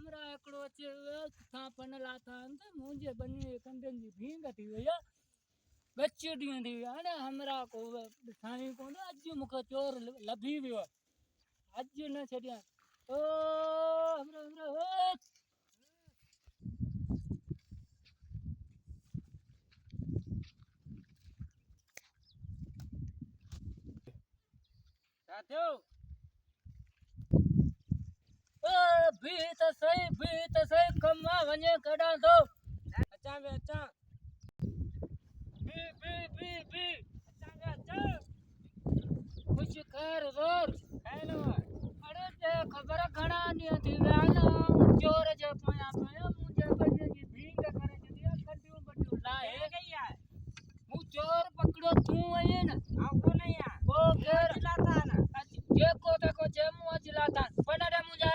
हमरा एकड़ो चे था पनला था अंत मुझे बनी कंदन जी भींग थी भैया गच्चडी थी अने हमरा को साई को अज मुख चोर लभी वियो अज न छडिया ओ हमरा हमरा साथियो बीत सही कमा वने कड़ा दो अच्छा में अच्छा बी अच्छा में अच्छा कुछ कर जोर हेलो अरे ते खबर घणा नी थी व्याना चोर जे पया पया मुझे बने जी भींग करे दिया कंटियो बटियो लाए गई है मु चोर पकड़ो तू आए न आ वो नहीं है वो फिर चिल्लाता ना जे को देखो जे मु चिल्लाता पड़ा रे मुझे